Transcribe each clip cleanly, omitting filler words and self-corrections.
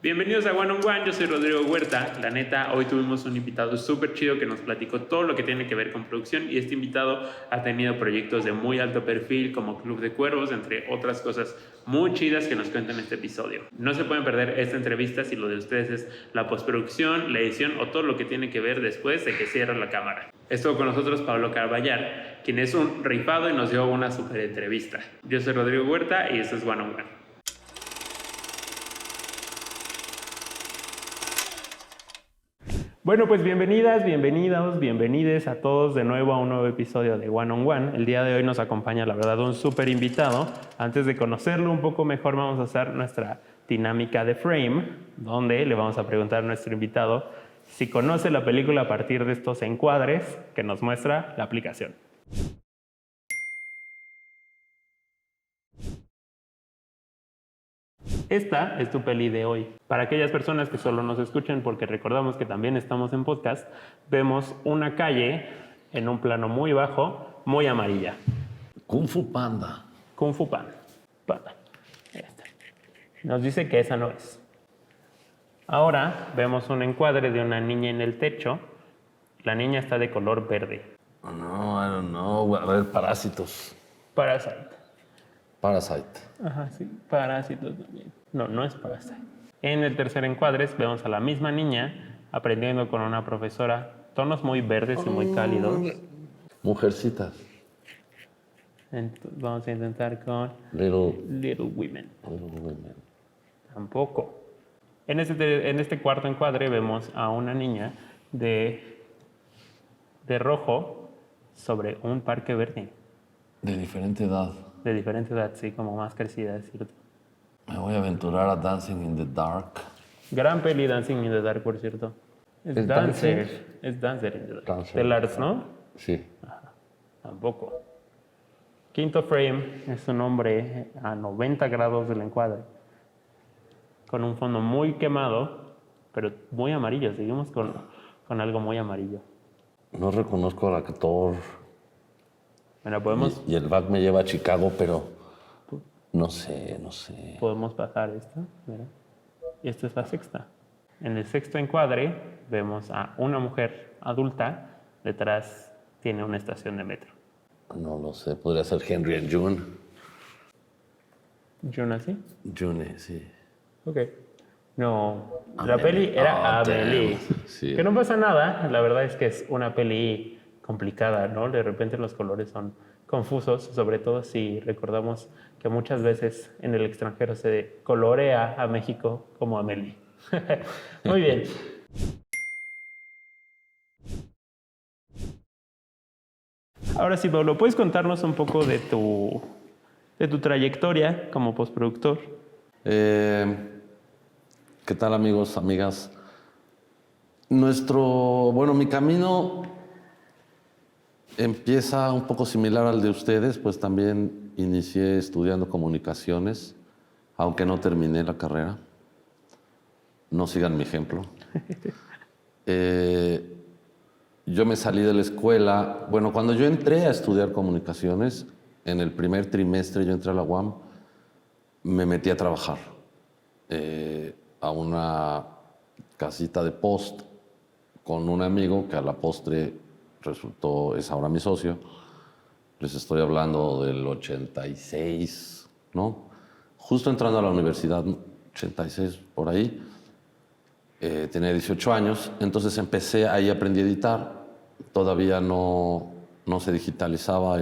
Bienvenidos a One on One, yo soy Rodrigo Huerta. La neta, hoy tuvimos un invitado súper chido que nos platicó todo lo que tiene que ver con producción y este invitado ha tenido proyectos de muy alto perfil como Club de Cuervos, entre otras cosas muy chidas que nos cuentan en este episodio. No se pueden perder esta entrevista si lo de ustedes es la postproducción, la edición o todo lo que tiene que ver después de que cierre la cámara. Estuvo con nosotros Pablo Carballar, quien es un rifado y nos dio una súper entrevista. Yo soy Rodrigo Huerta y esto es One on One. Bueno, pues bienvenidas, bienvenidos, bienvenides a todos de nuevo a un nuevo episodio de One on One. El día de hoy nos acompaña, la verdad, un súper invitado. Antes de conocerlo un poco mejor, vamos a hacer nuestra dinámica de frame, donde le vamos a preguntar a nuestro invitado si conoce la película a partir de estos encuadres que nos muestra la aplicación. Esta es tu peli de hoy. Para aquellas personas que solo nos escuchen, porque recordamos que también estamos en podcast, vemos una calle en un plano muy bajo, muy amarilla. Kung Fu Panda. Kung Fu Panda. Ahí está. Nos dice que esa no es. Ahora vemos un encuadre de una niña en el techo. La niña está de color verde. Oh, no, I don't know. A ver, Parásitos. Parasite. Parasite. Ajá, sí. Parásitos también. No, no es Parasite. En el tercer encuadre vemos a la misma niña aprendiendo con una profesora. Tonos muy verdes y muy cálidos. Mujercitas. Vamos a intentar con Little Women. Women. Tampoco. En este cuarto encuadre vemos a una niña de rojo sobre un parque verde. De diferente edad. De diferente edad, sí, como más crecida, es cierto. Me voy a aventurar a Dancing in the Dark. Gran peli Dancing in the Dark, por cierto. ¿Es Dancer. Es Dancer in the Dark. Dancer. De Lars, ¿no? Sí. Ajá. Tampoco. Quinto frame es un hombre a 90 grados del encuadre, con un fondo muy quemado, pero muy amarillo. Seguimos con algo muy amarillo. No reconozco al actor. Bueno, podemos... Y el back me lleva a Chicago, pero no sé. Podemos pasar esta, mira. Y esta es la sexta. En el sexto encuadre vemos a una mujer adulta. Detrás tiene una estación de metro. No lo sé. Podría ser Henry and June. ¿June así? June, sí. Ok. No, la peli era Amélie. Sí. Que no pasa nada. La verdad es que es una peli complicada, ¿no? De repente los colores son confusos, sobre todo si recordamos que muchas veces en el extranjero se colorea a México como Amélie. Muy bien. Ahora sí, Pablo, ¿puedes contarnos un poco de tu trayectoria como postproductor? ¿Qué tal, amigos, amigas? Mi camino empieza un poco similar al de ustedes, pues también inicié estudiando comunicaciones, aunque no terminé la carrera. No sigan mi ejemplo. Yo me salí de la escuela. Bueno, cuando yo entré a estudiar comunicaciones, en el primer trimestre yo entré a la UAM, me metí a trabajar a una casita de post con un amigo que a la postre es ahora mi socio. Les estoy hablando del 86, ¿no? Justo entrando a la universidad, 86, por ahí. Tenía 18 años, entonces ahí aprendí a editar. Todavía no se digitalizaba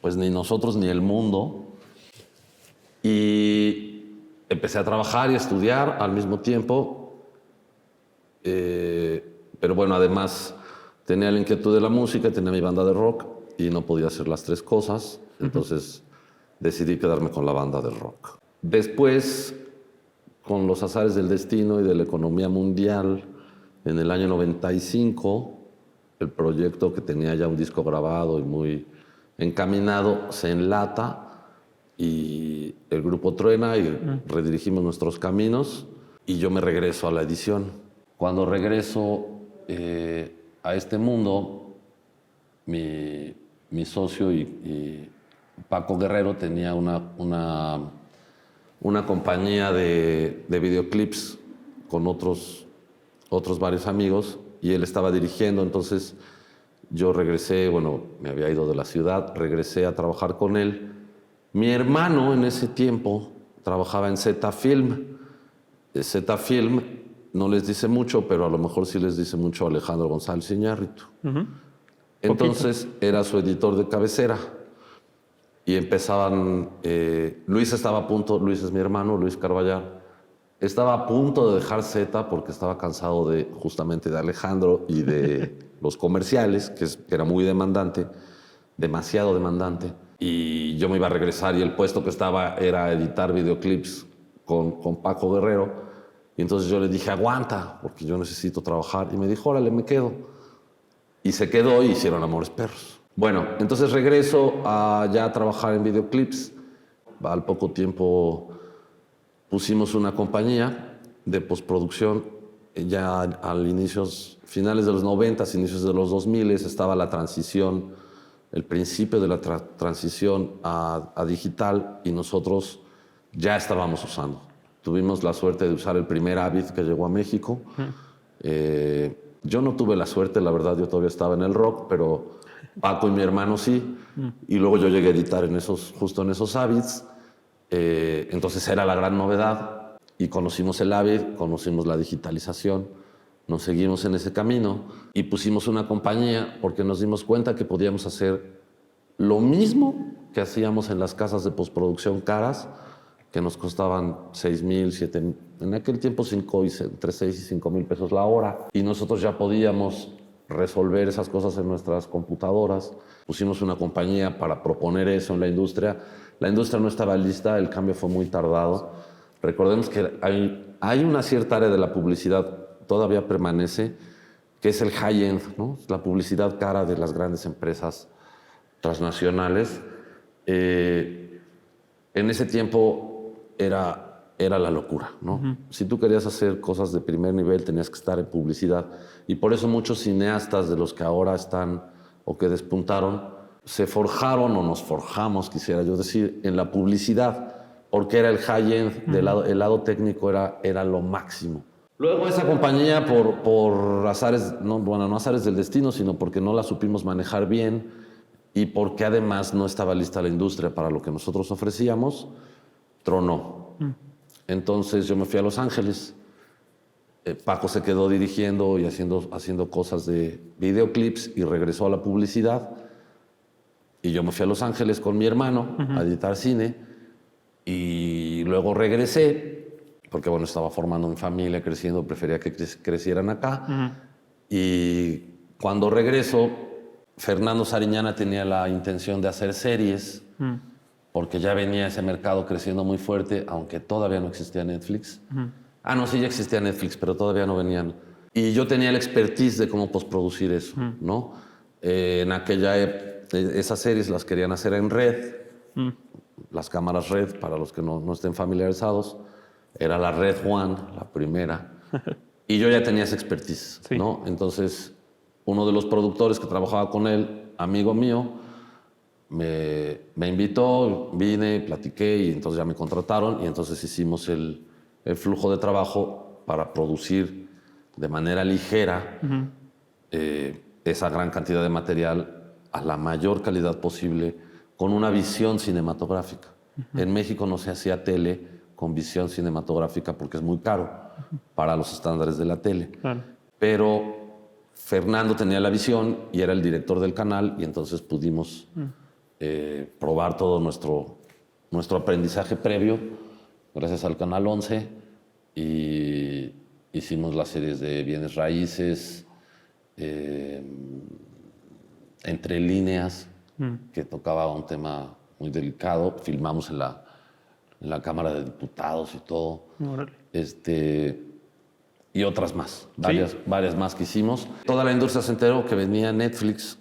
pues ni nosotros ni el mundo. Y empecé a trabajar y a estudiar al mismo tiempo. Pero bueno, además tenía la inquietud de la música, tenía mi banda de rock y no podía hacer las tres cosas. Entonces decidí quedarme con la banda de rock. Después, con los azares del destino y de la economía mundial, en el año 95, el proyecto, que tenía ya un disco grabado y muy encaminado, se enlata y el grupo truena y redirigimos nuestros caminos y yo me regreso a la edición. Cuando regreso a este mundo, mi socio y Paco Guerrero tenía un una compañía de videoclips con otros varios amigos y él estaba dirigiendo, entonces yo regresé, bueno, me había ido de la ciudad, regresé a trabajar con él. Mi hermano en ese tiempo trabajaba en Z Film. Z Film no les dice mucho, pero a lo mejor sí les dice mucho a Alejandro González Iñárritu. Entonces era su editor de cabecera y empezaban, Luis estaba a punto, Luis es mi hermano, Luis Carballar, estaba a punto de dejar Z porque estaba cansado justamente de Alejandro y de los comerciales, que era muy demandante, demasiado demandante. Y yo me iba a regresar y el puesto que estaba era editar videoclips con Paco Guerrero. Y entonces yo le dije, aguanta, porque yo necesito trabajar. Y me dijo, órale, me quedo. Y se quedó y hicieron Amores Perros. Bueno, entonces regreso ya a trabajar en videoclips. Al poco tiempo pusimos una compañía de postproducción. Ya al finales de los 90, inicios de los 2000, estaba la transición, el principio de la transición a digital y nosotros ya estábamos usando. Tuvimos la suerte de usar el primer Avid que llegó a México. Yo no tuve la suerte, la verdad, yo todavía estaba en el rock, pero Paco y mi hermano sí. Y luego yo llegué a editar justo en esos Avids. Entonces era la gran novedad. Y conocimos el Avid, conocimos la digitalización, nos seguimos en ese camino y pusimos una compañía porque nos dimos cuenta que podíamos hacer lo mismo que hacíamos en las casas de postproducción caras, que nos costaban 6,000, 7,000, en aquel tiempo entre 6 y 5,000 pesos la hora. Y nosotros ya podíamos resolver esas cosas en nuestras computadoras. Pusimos una compañía para proponer eso en la industria. La industria no estaba lista, el cambio fue muy tardado. Recordemos que hay una cierta área de la publicidad, todavía permanece, que es el high-end, ¿no? La publicidad cara de las grandes empresas transnacionales. En ese tiempo era la locura, ¿no? Si tú querías hacer cosas de primer nivel, tenías que estar en publicidad. Y por eso muchos cineastas de los que ahora están o que despuntaron, se forjaron o nos forjamos, quisiera yo decir, en la publicidad, porque era el high-end, el lado técnico era lo máximo. Luego esa compañía, por azares, no azares del destino, sino porque no la supimos manejar bien y porque además no estaba lista la industria para lo que nosotros ofrecíamos, tronó. Entonces yo me fui a Los Ángeles. Paco se quedó dirigiendo y haciendo cosas de videoclips y regresó a la publicidad. Y yo me fui a Los Ángeles con mi hermano a editar cine. Y luego regresé, porque bueno, estaba formando mi familia, creciendo, prefería que crecieran acá. Y cuando regreso, Fernando Sariñana tenía la intención de hacer series, porque ya venía ese mercado creciendo muy fuerte, aunque todavía no existía Netflix. No, sí, ya existía Netflix, pero todavía no venían. Y yo tenía la expertise de cómo postproducir eso, ¿no? En aquella esas series las querían hacer en red, las cámaras red, para los que no estén familiarizados. Era la Red One, la primera. Y yo ya tenía esa expertise, sí, ¿no? Entonces, uno de los productores que trabajaba con él, amigo mío, me invitó, vine, platiqué y entonces ya me contrataron y entonces hicimos el flujo de trabajo para producir de manera ligera esa gran cantidad de material a la mayor calidad posible con una visión cinematográfica. En México no se hacía tele con visión cinematográfica porque es muy caro para los estándares de la tele. Claro. Pero Fernando tenía la visión y era el director del canal y entonces pudimos probar todo nuestro aprendizaje previo gracias al Canal 11 y hicimos las series de bienes raíces, Entre líneas, que tocaba un tema muy delicado. Filmamos en la Cámara de Diputados y todo. Y otras más, varias más que hicimos. Toda la industria se enteró que venía Netflix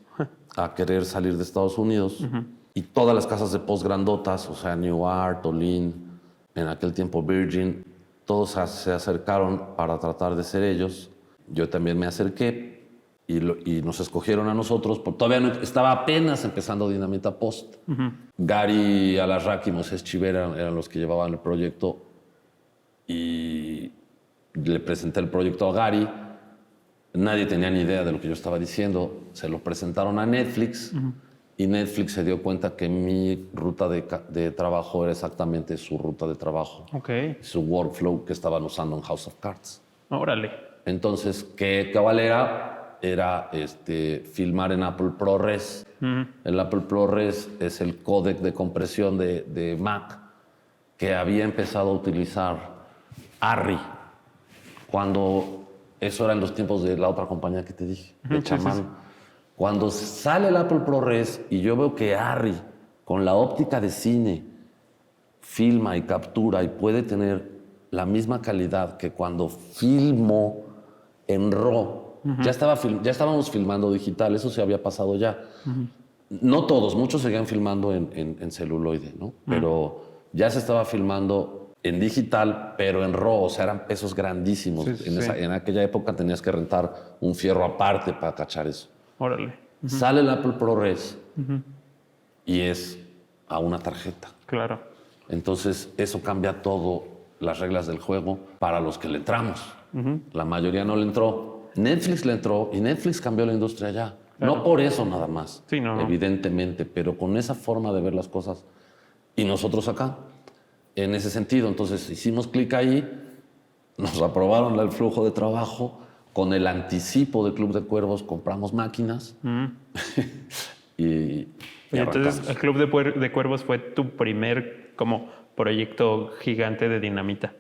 a querer salir de Estados Unidos y todas las casas de post grandotas, o sea, New Art, Olin, en aquel tiempo Virgin, todos se acercaron para tratar de ser ellos. Yo también me acerqué y nos escogieron a nosotros, porque todavía no, estaba apenas empezando Dinamita Post. Gary Alarraqui y Moisés Chivera eran los que llevaban el proyecto y le presenté el proyecto a Gary. Nadie tenía ni idea de lo que yo estaba diciendo. Se lo presentaron a Netflix y Netflix se dio cuenta que mi ruta de trabajo era exactamente su ruta de trabajo, su workflow que estaban usando en House of Cards. Órale. Entonces, ¿qué cabal era? Era filmar en Apple ProRes. El Apple ProRes es el códec de compresión de Mac que había empezado a utilizar Arri cuando eso era en los tiempos de la otra compañía que te dije, de Chamán. Cuando sale el Apple ProRes y yo veo que Arri con la óptica de cine filma y captura y puede tener la misma calidad que cuando filmo en RAW. Ya estábamos filmando digital, eso se había pasado ya. No todos, muchos seguían filmando en celuloide, ¿no? Pero ya se estaba filmando en digital, pero en RAW, o sea, eran pesos grandísimos. En aquella época tenías que rentar un fierro aparte para cachar eso. Órale. Sale el Apple ProRes y es a una tarjeta. Claro. Entonces, eso cambia todo las reglas del juego para los que le entramos. La mayoría no le entró. Netflix le entró y Netflix cambió la industria ya. Claro. No por eso nada más, evidentemente, pero con esa forma de ver las cosas. Y nosotros acá, en ese sentido. Entonces hicimos clic ahí, nos aprobaron el flujo de trabajo, con el anticipo de Club de Cuervos compramos máquinas y entonces el Club de Cuervos fue tu primer como proyecto gigante de Dinamita.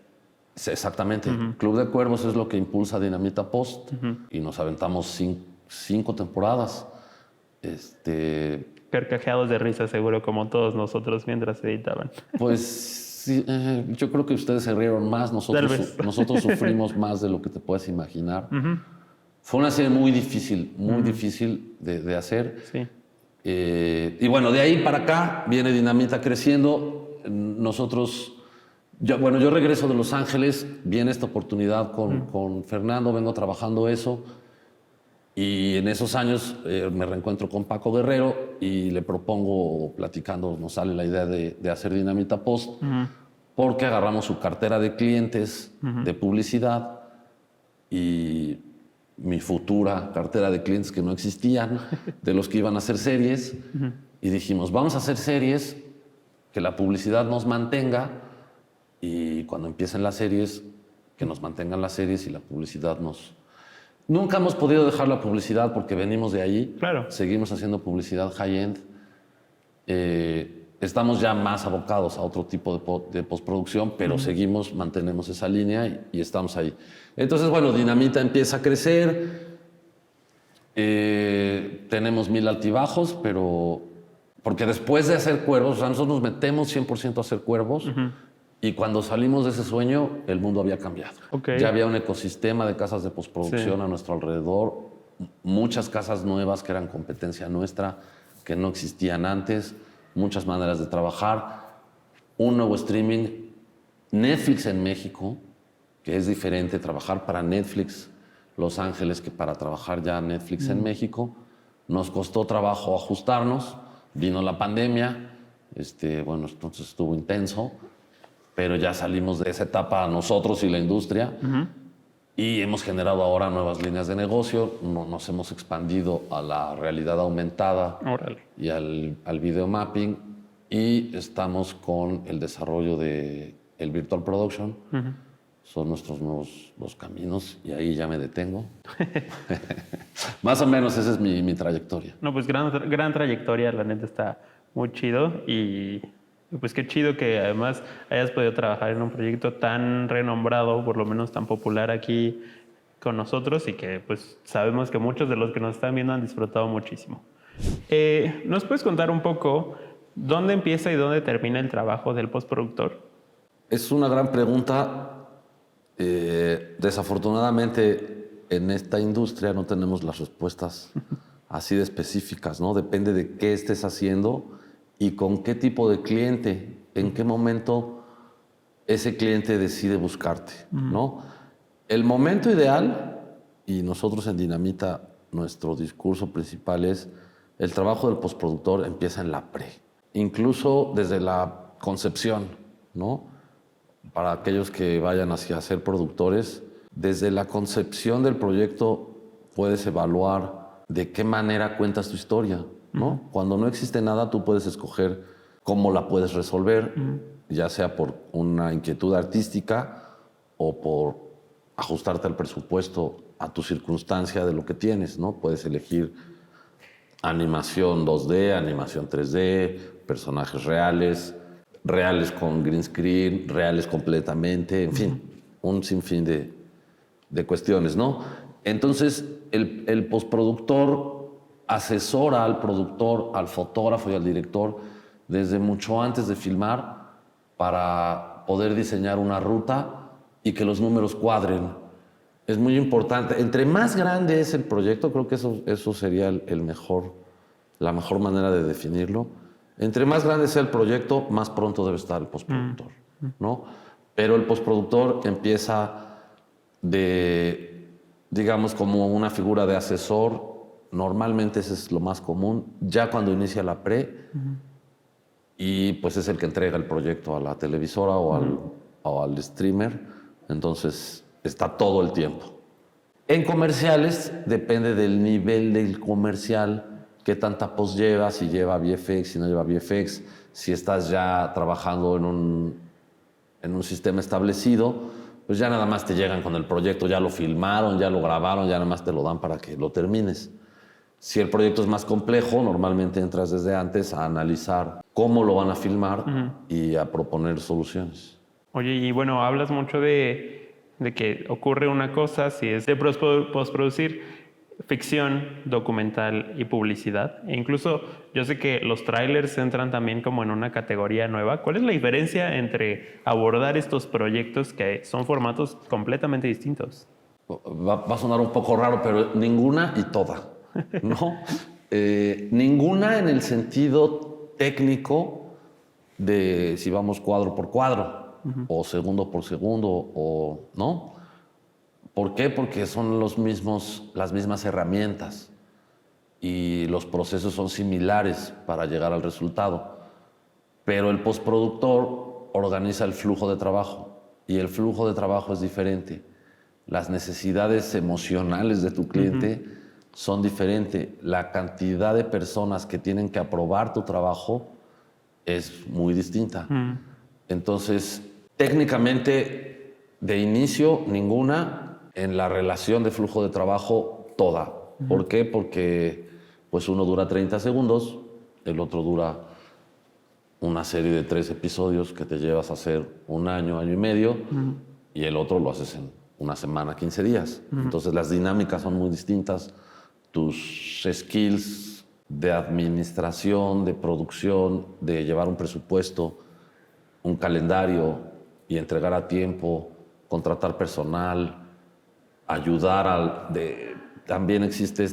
Exactamente. Club de Cuervos es lo que impulsa Dinamita Post y nos aventamos 5 temporadas. Carcajeados de risa seguro como todos nosotros mientras editaban. Pues sí, yo creo que ustedes se rieron más, nosotros sufrimos más de lo que te puedes imaginar. Fue una serie muy difícil de hacer. Sí. Y bueno, de ahí para acá viene Dinamita creciendo. Yo regreso de Los Ángeles, viene esta oportunidad con Fernando, vengo trabajando eso y en esos años me reencuentro con Paco Guerrero y le propongo, platicando, nos sale la idea de hacer Dinamita Post porque agarramos su cartera de clientes de publicidad y mi futura cartera de clientes que no existían, de los que iban a hacer series y dijimos, vamos a hacer series que la publicidad nos mantenga. Y cuando empiecen las series, que nos mantengan las series y la publicidad nos... Nunca hemos podido dejar la publicidad porque venimos de ahí. Claro. Seguimos haciendo publicidad high-end. Estamos ya más abocados a otro tipo de postproducción, pero mantenemos esa línea y estamos ahí. Entonces, bueno, Dinamita empieza a crecer. Tenemos 1000 altibajos, pero... Porque después de hacer Cuervos, o sea, nosotros nos metemos 100% a hacer Cuervos. Y cuando salimos de ese sueño, el mundo había cambiado. Ya había un ecosistema de casas de postproducción a nuestro alrededor, muchas casas nuevas que eran competencia nuestra, que no existían antes, muchas maneras de trabajar, un nuevo streaming, Netflix en México, que es diferente trabajar para Netflix Los Ángeles que para trabajar ya Netflix en México. Nos costó trabajo ajustarnos, vino la pandemia, entonces estuvo intenso. Pero ya salimos de esa etapa nosotros y la industria y hemos generado ahora nuevas líneas de negocio. Nos hemos expandido a la realidad aumentada y al video mapping y estamos con el desarrollo del Virtual Production. Son nuestros nuevos los caminos y ahí ya me detengo. Más o menos esa es mi trayectoria. No, pues gran trayectoria, la neta está muy chido y... Pues qué chido que además hayas podido trabajar en un proyecto tan renombrado, por lo menos tan popular aquí con nosotros y que pues sabemos que muchos de los que nos están viendo han disfrutado muchísimo. ¿Nos puedes contar un poco dónde empieza y dónde termina el trabajo del postproductor? Es una gran pregunta. Desafortunadamente en esta industria no tenemos las respuestas así de específicas, ¿no? Depende de qué estés haciendo y con qué tipo de cliente, en qué momento ese cliente decide buscarte, ¿no? El momento ideal, y nosotros en Dinamita nuestro discurso principal es el trabajo del postproductor empieza en la pre, incluso desde la concepción, ¿no? Para aquellos que vayan hacia ser productores, desde la concepción del proyecto puedes evaluar de qué manera cuentas tu historia, ¿no? Cuando no existe nada, tú puedes escoger cómo la puedes resolver, ya sea por una inquietud artística o por ajustarte al presupuesto, a tu circunstancia de lo que tienes, ¿no? Puedes elegir animación 2D, animación 3D, personajes reales, reales con green screen, reales completamente, en fin, un sinfín de cuestiones, ¿no? Entonces, el postproductor asesora al productor, al fotógrafo y al director desde mucho antes de filmar para poder diseñar una ruta y que los números cuadren. Es muy importante. Entre más grande es el proyecto, creo que eso sería la mejor manera de definirlo. Entre más grande sea el proyecto, más pronto debe estar el postproductor, ¿no? Pero el postproductor empieza digamos, como una figura de asesor. Normalmente ese es lo más común. Ya cuando inicia la pre, y pues es el que entrega el proyecto a la televisora o al streamer. Entonces está todo el tiempo. En comerciales depende del nivel del comercial, qué tanta post lleva, si lleva VFX, si no lleva VFX, si estás ya trabajando en un sistema establecido, pues ya nada más te llegan con el proyecto, ya lo filmaron, ya lo grabaron, ya nada más te lo dan para que lo termines. Si el proyecto es más complejo, normalmente entras desde antes a analizar cómo lo van a filmar y a proponer soluciones. Oye, y bueno, hablas mucho de que ocurre una cosa, si es de postproducir ficción, documental y publicidad. E incluso yo sé que los trailers entran también como en una categoría nueva. ¿Cuál es la diferencia entre abordar estos proyectos que son formatos completamente distintos? Va a sonar un poco raro, pero ninguna y toda, ¿no? Ninguna en el sentido técnico de si vamos cuadro por cuadro o segundo por segundo, o ¿no? ¿Por qué? Porque son las mismas herramientas y los procesos son similares para llegar al resultado. Pero el postproductor organiza el flujo de trabajo y el flujo de trabajo es diferente. Las necesidades emocionales de tu cliente son diferentes. La cantidad de personas que tienen que aprobar tu trabajo es muy distinta. Entonces, técnicamente, de inicio, ninguna. En la relación de flujo de trabajo, toda. ¿Por qué? Porque pues uno dura 30 segundos, el otro dura una serie de 3 episodios que te llevas a hacer un año, año y medio, y el otro lo haces en una semana, 15 días. Entonces las dinámicas son muy distintas. Tus skills de administración, de producción, de llevar un presupuesto, un calendario y entregar a tiempo, contratar personal, ayudar también existe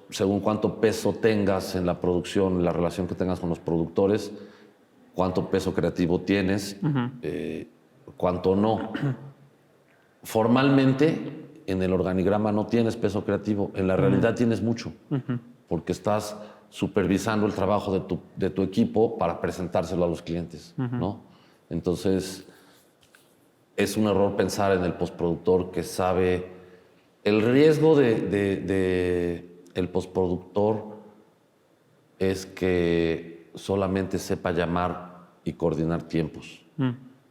según cuánto peso tengas en la producción, la relación que tengas con los productores, cuánto peso creativo tienes, cuánto no. Formalmente, en el organigrama no tienes peso creativo, en la realidad tienes mucho, porque estás supervisando el trabajo de tu equipo para presentárselo a los clientes, ¿no? Entonces, es un error pensar en el postproductor que sabe. El riesgo el postproductor es que solamente sepa llamar y coordinar tiempos.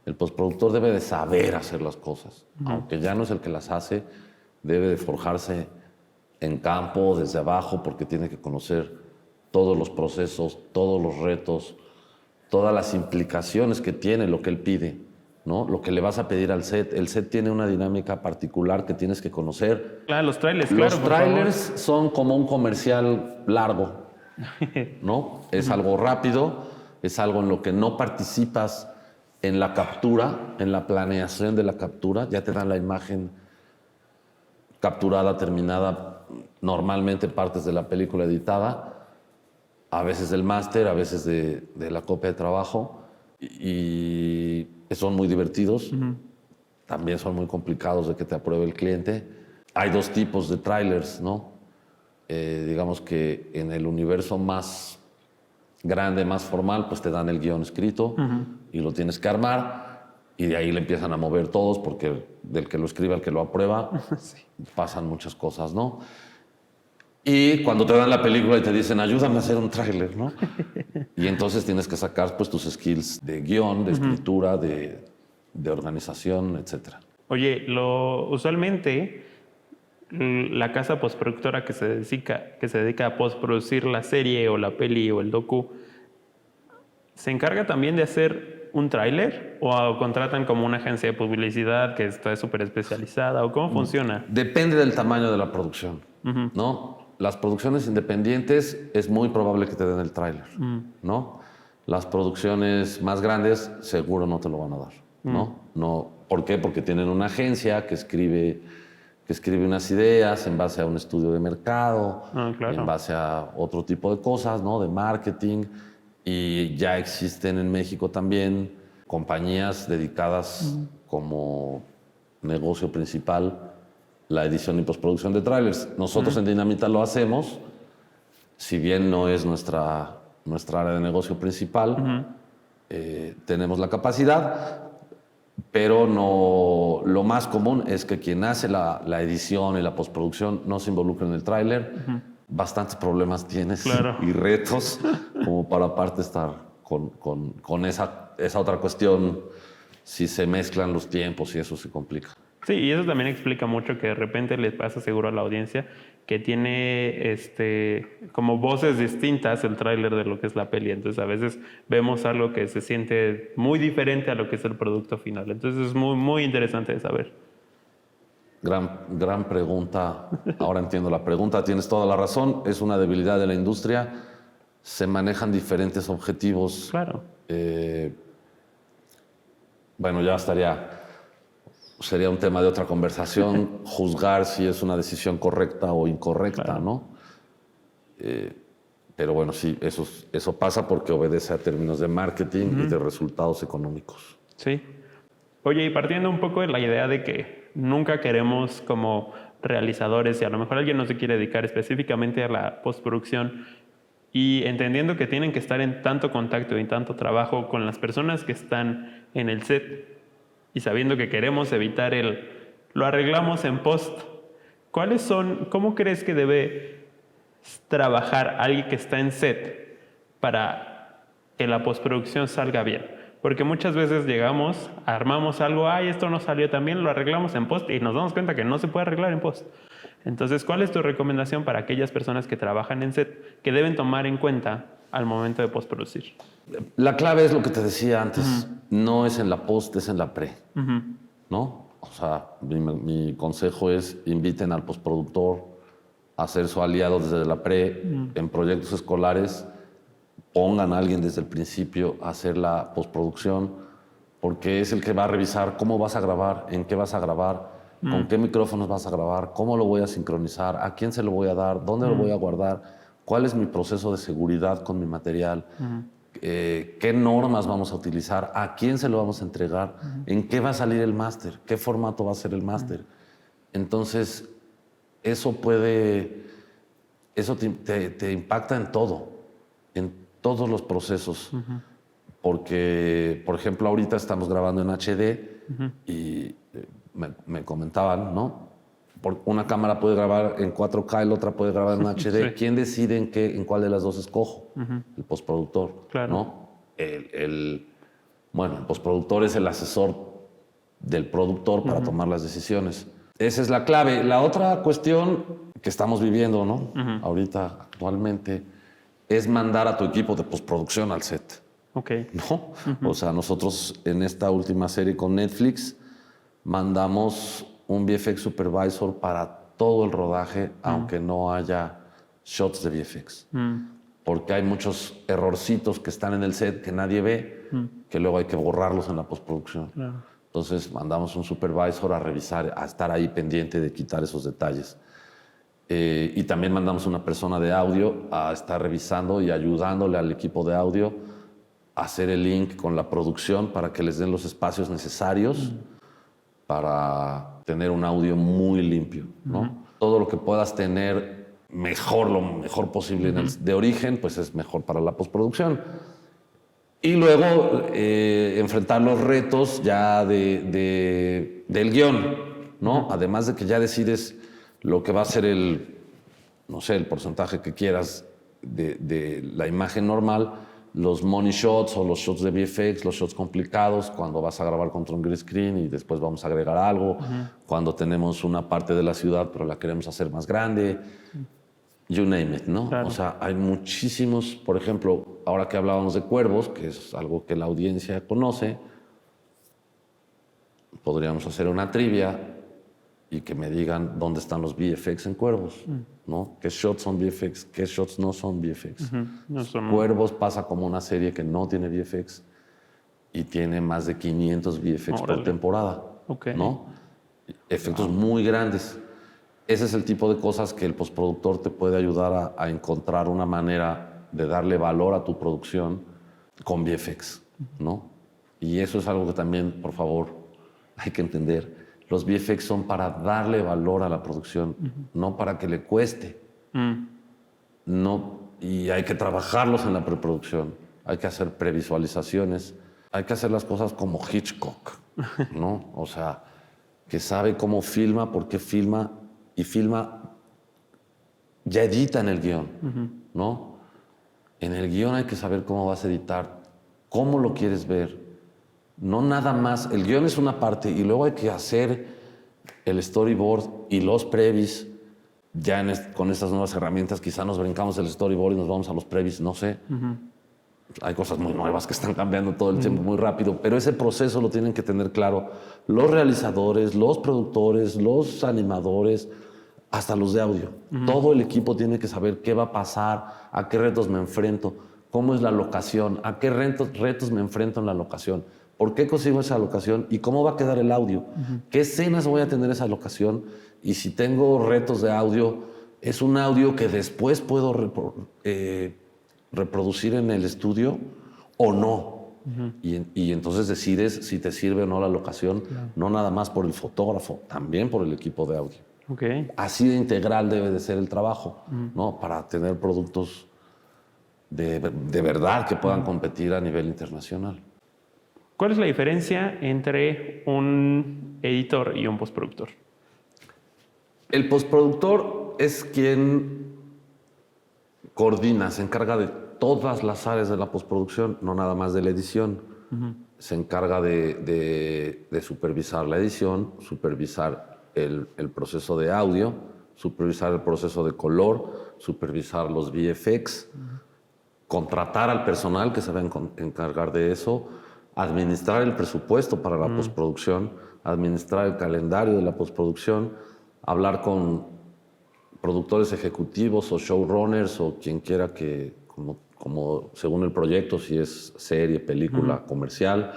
El postproductor debe de saber hacer las cosas. Aunque ya no es el que las hace, debe de forjarse en campo, desde abajo, porque tiene que conocer todos los procesos, todos los retos, todas las implicaciones que tiene lo que él pide, ¿no? Lo que le vas a pedir al set. El set tiene una dinámica particular que tienes que conocer. Claro, los trailers, Los trailers son como un comercial largo, ¿no? Es algo rápido, es algo en lo que no participas en la captura, en la planeación de la captura. Ya te dan la imagen capturada, terminada, normalmente partes de la película editada, a veces del máster, a veces de la copia de trabajo, y son muy divertidos. También son muy complicados de que te apruebe el cliente. Hay dos tipos de trailers, ¿no? Digamos que en el universo más grande, más formal, pues te dan el guión escrito y lo tienes que armar y de ahí le empiezan a mover todos porque del que lo escribe al que lo aprueba Sí. pasan muchas cosas, ¿no? Y cuando te dan la película y te dicen, ayúdame a hacer un tráiler, ¿no? Y entonces tienes que sacar pues, tus skills de guión, de escritura, de organización, etc. Oye, usualmente la casa postproductora que se dedica a postproducir la serie o la peli o el docu, ¿se encarga también de hacer un tráiler o contratan como una agencia de publicidad que está súper especializada o cómo funciona? Depende del tamaño de la producción, ¿no? Las producciones independientes es muy probable que te den el tráiler, ¿no? Las producciones más grandes seguro no te lo van a dar, ¿no? No, ¿por qué? Porque tienen una agencia que escribe unas ideas en base a un estudio de mercado, Claro. en base a otro tipo de cosas, ¿no? De marketing. Y ya existen en México también compañías dedicadas como negocio principal la edición y postproducción de trailers. Nosotros en Dinamita lo hacemos, si bien no es nuestra área de negocio principal, tenemos la capacidad, pero no, lo más común es que quien hace la edición y la postproducción no se involucre en el tráiler. Bastantes problemas tienes y retos como para aparte estar con esa otra cuestión, si se mezclan los tiempos y eso se complica. Sí, y eso también explica mucho que de repente les pasa seguro a la audiencia que tiene como voces distintas el tráiler de lo que es la peli. Entonces a veces vemos algo que se siente muy diferente a lo que es el producto final. Entonces es muy, muy interesante de saber. Gran pregunta. Ahora entiendo la pregunta. Tienes toda la razón. Es una debilidad de la industria. Se manejan diferentes objetivos. Claro. Bueno, ya sería un tema de otra conversación, juzgar si es una decisión correcta o incorrecta, ¿no? Pero bueno, sí, eso pasa porque obedece a términos de marketing y de resultados económicos. Sí. Oye, y partiendo un poco de la idea de que nunca queremos como realizadores, y a lo mejor alguien no se quiere dedicar específicamente a la postproducción, y entendiendo que tienen que estar en tanto contacto y tanto trabajo con las personas que están en el set, y sabiendo que queremos evitar lo arreglamos en post, ¿cómo crees que debe trabajar alguien que está en set para que la postproducción salga bien? Porque muchas veces llegamos, armamos algo, esto no salió tan bien, lo arreglamos en post y nos damos cuenta que no se puede arreglar en post. Entonces, ¿cuál es tu recomendación para aquellas personas que trabajan en set que deben tomar en cuenta al momento de postproducir? La clave es lo que te decía antes, no es en la post, es en la pre, ¿no? O sea, mi consejo es inviten al postproductor a ser su aliado desde la pre en proyectos escolares, pongan a alguien desde el principio a hacer la postproducción, porque es el que va a revisar cómo vas a grabar, en qué vas a grabar, con qué micrófonos vas a grabar, cómo lo voy a sincronizar, a quién se lo voy a dar, dónde lo voy a guardar, cuál es mi proceso de seguridad con mi material, qué normas vamos a utilizar, a quién se lo vamos a entregar, en qué va a salir el máster, qué formato va a ser el máster. Entonces, eso te impacta en todo, en todos los procesos. Porque, por ejemplo, ahorita estamos grabando en HD y me comentaban, ¿no? Una cámara puede grabar en 4K y la otra puede grabar en HD. Sí. ¿Quién decide en cuál de las dos escojo? El postproductor, ¿no? Bueno, el postproductor es el asesor del productor para tomar las decisiones. Esa es la clave. La otra cuestión que estamos viviendo, ¿no? Ahorita, actualmente, es mandar a tu equipo de postproducción al set. ¿No? O sea, nosotros en esta última serie con Netflix mandamos un VFX supervisor para todo el rodaje, aunque no haya shots de VFX. Porque hay muchos errorcitos que están en el set que nadie ve, que luego hay que borrarlos en la postproducción. Entonces mandamos un supervisor a revisar, a estar ahí pendiente de quitar esos detalles. Y también mandamos una persona de audio a estar revisando y ayudándole al equipo de audio a hacer el link con la producción para que les den los espacios necesarios para tener un audio muy limpio, ¿no? Todo lo que puedas tener mejor, lo mejor posible de origen, pues es mejor para la postproducción. Y luego enfrentar los retos ya del guión, ¿no? Además de que ya decides lo que va a ser no sé, el porcentaje que quieras de la imagen normal, los money shots o los shots de VFX, los shots complicados, cuando vas a grabar contra un green screen y después vamos a agregar algo, cuando tenemos una parte de la ciudad pero la queremos hacer más grande, you name it, ¿no? Claro. O sea, hay muchísimos, por ejemplo, ahora que hablábamos de Cuervos, que es algo que la audiencia conoce, podríamos hacer una trivia y que me digan dónde están los VFX en Cuervos, ¿no? ¿Qué shots son VFX? ¿Qué shots no son VFX? No son... Cuervos pasa como una serie que no tiene VFX y tiene más de 500 VFX por temporada, ¿no? Efectos muy grandes. Ese es el tipo de cosas que el postproductor te puede ayudar a encontrar una manera de darle valor a tu producción con VFX, ¿no? Y eso es algo que también, por favor, hay que entender. Los VFX son para darle valor a la producción, no para que le cueste. No, y hay que trabajarlos en la preproducción. Hay que hacer previsualizaciones. Hay que hacer las cosas como Hitchcock, ¿no? O sea, que sabe cómo filma, por qué filma, y filma, ya edita en el guión, ¿no? En el guión hay que saber cómo vas a editar, cómo lo quieres ver. No nada más, el guión es una parte y luego hay que hacer el storyboard y los previs. Ya con estas nuevas herramientas quizá nos brincamos el storyboard y nos vamos a los previs, no sé. Hay cosas muy nuevas que están cambiando todo el tiempo muy rápido, pero ese proceso lo tienen que tener claro los realizadores, los productores, los animadores, hasta los de audio. Todo el equipo tiene que saber qué va a pasar, a qué retos me enfrento, cómo es la locación, a qué retos me enfrento en la locación, por qué consigo esa locación y cómo va a quedar el audio, qué escenas voy a tener esa locación, y si tengo retos de audio, es un audio que después puedo reproducir en el estudio o no. Y entonces decides si te sirve o no la locación, no nada más por el fotógrafo, también por el equipo de audio. Así de integral debe de ser el trabajo, ¿no? Para tener productos de verdad que puedan competir a nivel internacional. ¿Cuál es la diferencia entre un editor y un postproductor? El postproductor es quien coordina, se encarga de todas las áreas de la postproducción, no nada más de la edición. Se encarga de supervisar la edición, supervisar el proceso de audio, supervisar el proceso de color, supervisar los VFX, contratar al personal que se va a encargar de eso, administrar el presupuesto para la postproducción, administrar el calendario de la postproducción, hablar con productores ejecutivos o showrunners o quien quiera que, como según el proyecto, si es serie, película, comercial,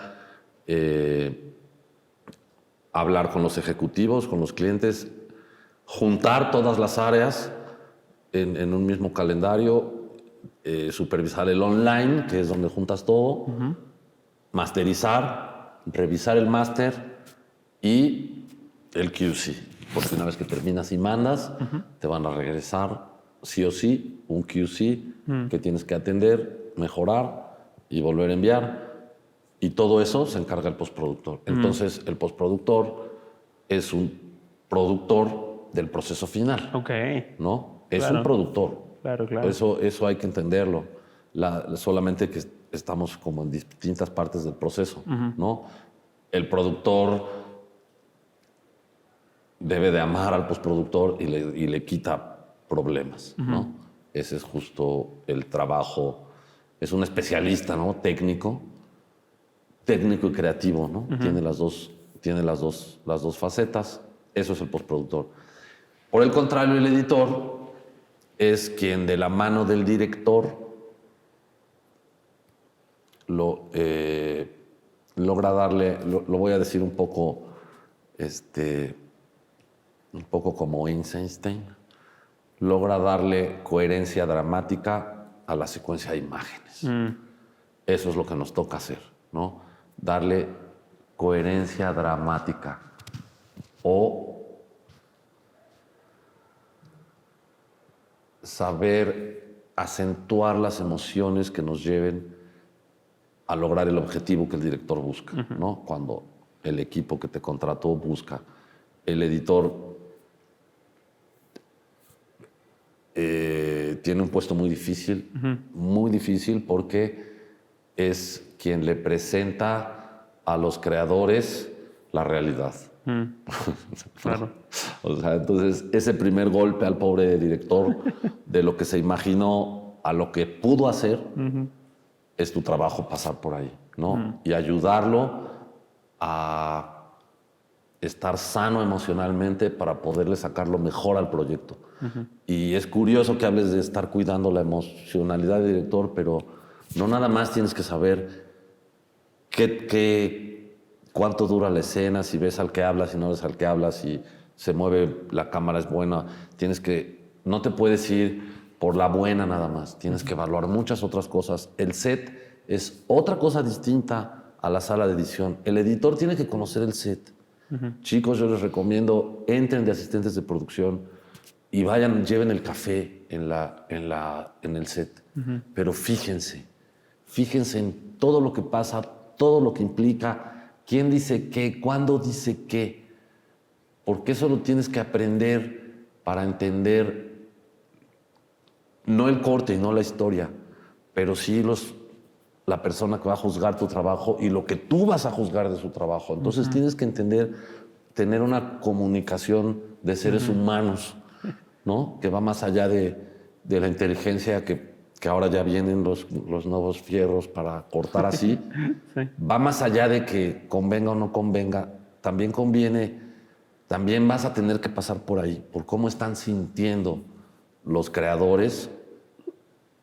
hablar con los ejecutivos, con los clientes, juntar todas las áreas en un mismo calendario, supervisar el online, que es donde juntas todo, masterizar, revisar el máster y el QC. Porque una vez que terminas y mandas, te van a regresar sí o sí un QC que tienes que atender, mejorar y volver a enviar. Y todo eso se encarga el postproductor. Entonces, el postproductor es un productor del proceso final. ¿No? Es un productor. Claro. Eso hay que entenderlo. Solamente que estamos como en distintas partes del proceso, ¿no? El productor debe de amar al postproductor y le quita problemas, ¿no? Ese es justo el trabajo. Es un especialista, ¿no? Técnico y creativo, ¿no? Tiene las dos facetas. Eso es el postproductor. Por el contrario, el editor es quien de la mano del director logra darle, lo voy a decir un poco como Einstein, logra darle coherencia dramática a la secuencia de imágenes. Eso es lo que nos toca hacer, ¿no? Darle coherencia dramática. o saber acentuar las emociones que nos lleven a lograr el objetivo que el director busca, ¿no? Cuando el equipo que te contrató busca. El editor tiene un puesto muy difícil porque es quien le presenta a los creadores la realidad. Claro. O sea, entonces ese primer golpe al pobre director de lo que se imaginó a lo que pudo hacer, es tu trabajo pasar por ahí, ¿no? Y ayudarlo a estar sano emocionalmente para poderle sacar lo mejor al proyecto. Y es curioso que hables de estar cuidando la emocionalidad del director, pero no nada más tienes que saber cuánto dura la escena, si ves al que habla, si no ves al que habla, si se mueve, la cámara es buena. No te puedes ir por la buena nada más. Tienes que evaluar muchas otras cosas. El set es otra cosa distinta a la sala de edición. El editor tiene que conocer el set. Chicos, yo les recomiendo, entren de asistentes de producción y vayan, lleven el café en el set. Pero fíjense en todo lo que pasa, todo lo que implica, quién dice qué, cuándo dice qué. Porque eso lo tienes que aprender para entender no el corte y no la historia, pero sí la persona que va a juzgar tu trabajo y lo que tú vas a juzgar de su trabajo. Entonces tienes que entender, tener una comunicación de seres humanos, ¿no? Que va más allá de la inteligencia que ahora ya vienen los nuevos fierros para cortar así. Sí. Va más allá de que convenga o no convenga. También conviene, también vas a tener que pasar por ahí, por cómo están sintiendo los creadores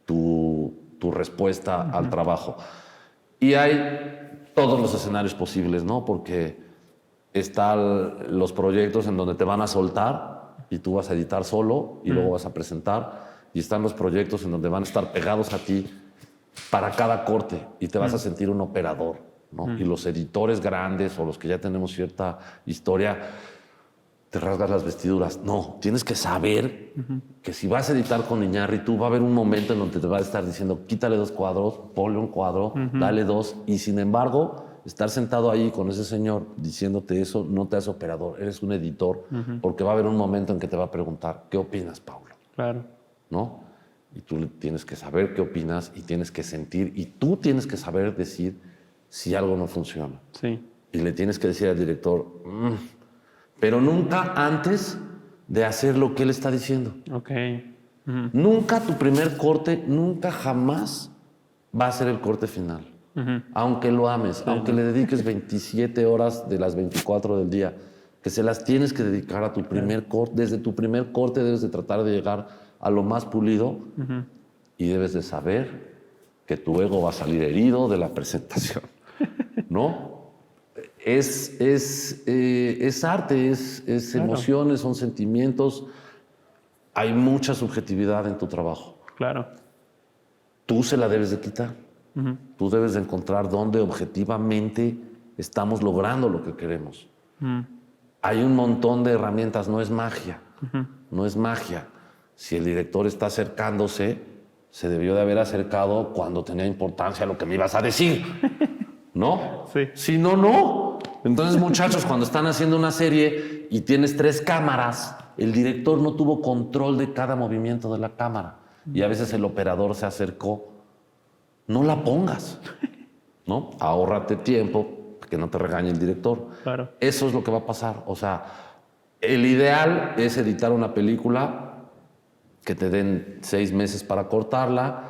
tu respuesta al trabajo. Y hay todos los escenarios posibles, ¿no? Porque están los proyectos en donde te van a soltar y tú vas a editar solo y luego vas a presentar. Y están los proyectos en donde van a estar pegados a ti para cada corte y te vas a sentir un operador, ¿no? Y los editores grandes o los que ya tenemos cierta historia, te rasgas las vestiduras. No, tienes que saber que si vas a editar con Iñárritu, va a haber un momento en donde te va a estar diciendo, quítale 2 cuadros, ponle un cuadro, dale 2. Y sin embargo, estar sentado ahí con ese señor diciéndote eso no te hace operador, eres un editor, porque va a haber un momento en que te va a preguntar, ¿qué opinas, Paulo? Claro. ¿No? Y tú tienes que saber qué opinas y tienes que sentir y tú tienes que saber decir si algo no funciona. Sí. Y le tienes que decir al director, pero nunca antes de hacer lo que él está diciendo. Ok. Nunca tu primer corte, nunca jamás va a ser el corte final. Aunque lo ames, aunque le dediques 27 horas de las 24 del día, que se las tienes que dedicar a tu primer corte. Desde tu primer corte debes de tratar de llegar a lo más pulido y debes de saber que tu ego va a salir herido de la presentación, ¿no? Es arte, es Claro. emociones, son sentimientos. Hay mucha subjetividad en tu trabajo. Claro. Tú se la debes de quitar. Tú debes de encontrar dónde objetivamente estamos logrando lo que queremos. Hay un montón de herramientas, no es magia. No es magia. Si el director está acercándose, se debió de haber acercado cuando tenía importancia lo que me ibas a decir. ¿No? Sí. Si no, no. Entonces, muchachos, cuando están haciendo una serie y tienes 3 cámaras, el director no tuvo control de cada movimiento de la cámara. Y a veces el operador se acercó. No la pongas, ¿no? Ahórrate tiempo, que no te regañe el director. Claro. Eso es lo que va a pasar. O sea, el ideal es editar una película que te den 6 meses para cortarla,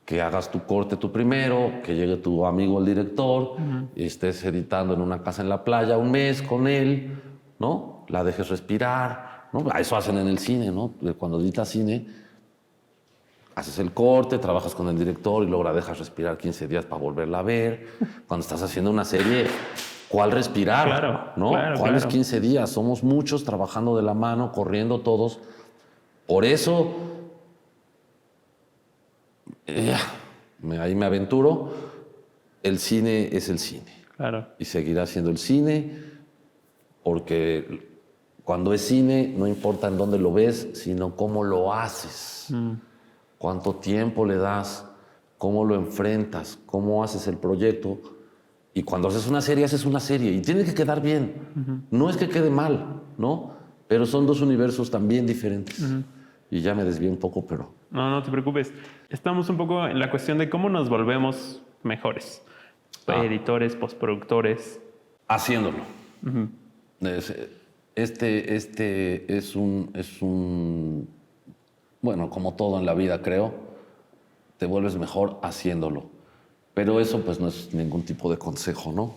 que hagas tu corte tú primero, que llegue tu amigo el director, y estés editando en una casa en la playa 1 mes con él, ¿no? La dejes respirar, ¿no? Eso hacen en el cine, ¿no? Cuando editas cine, haces el corte, trabajas con el director y luego la dejas respirar 15 días para volverla a ver. Cuando estás haciendo una serie, ¿cuál respirar? Claro, ¿no? claro, ¿Cuáles claro. 15 días? Somos muchos trabajando de la mano, corriendo todos. Por eso, ahí me aventuro, el cine es el cine. Claro. Y seguirá siendo el cine porque Cuando es cine, no importa en dónde lo ves, sino cómo lo haces. Cuánto tiempo le das, cómo lo enfrentas, cómo haces el proyecto. Y cuando haces una serie y tiene que quedar bien. No es que quede mal, ¿no? Pero son dos universos también diferentes. Y ya me desvié un poco, pero... No, no te preocupes. Estamos un poco en la cuestión de cómo nos volvemos mejores. Editores, postproductores. Haciéndolo. Este es un... Bueno, como todo en la vida, creo, te vuelves mejor haciéndolo. Pero eso pues no es ningún tipo de consejo, ¿no?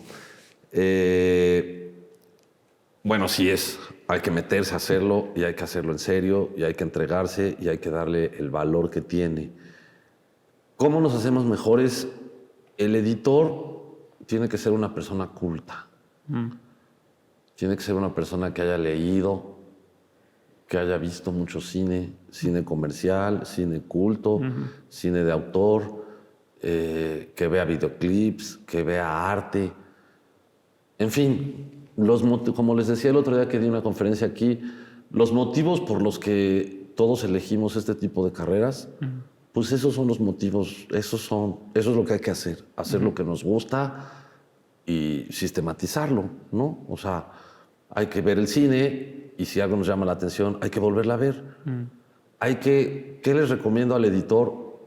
Bueno, sí es. Hay que meterse a hacerlo y hay que hacerlo en serio y hay que entregarse y hay que darle el valor que tiene. ¿Cómo nos hacemos mejores? El editor tiene que ser una persona culta. Tiene que ser una persona que haya leído, que haya visto mucho cine, cine comercial, cine culto, cine de autor, que vea videoclips, que vea arte. En fin, como les decía el otro día que di una conferencia aquí, los motivos por los que todos elegimos este tipo de carreras, pues esos son los motivos, eso es lo que hay que hacer lo que nos gusta y sistematizarlo, ¿no? O sea, hay que ver el cine y si algo nos llama la atención, hay que volverla a ver. ¿Qué les recomiendo al editor